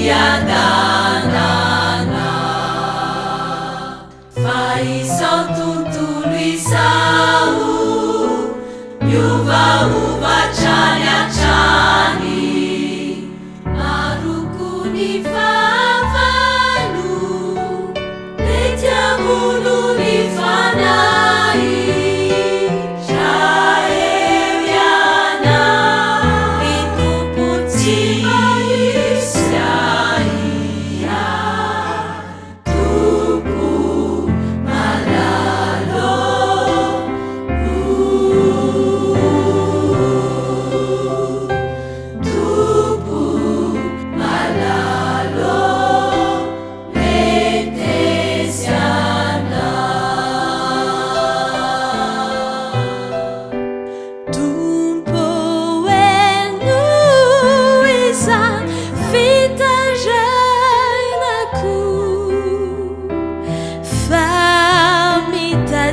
fiadanana fa izao tontolo izao miovaovatrany atrany maroko ny vavalo mety amono ny fanay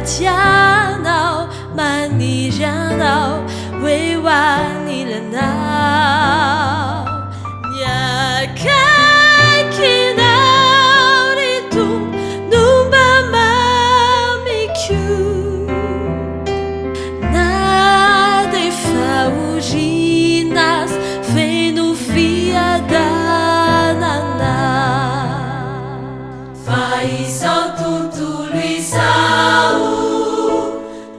Tianao maniry anao hoe hoany ilanao ny akaikinao ry tompo no mba mamiko na de fahorinas feno fiadanana fa izao tontolo izao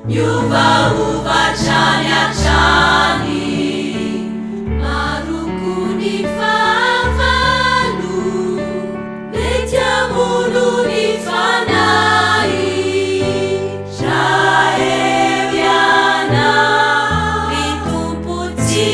miovaovatrany atrany maroko ny vavalo mety amono ny fanay raha eo ianao ny tompo tsy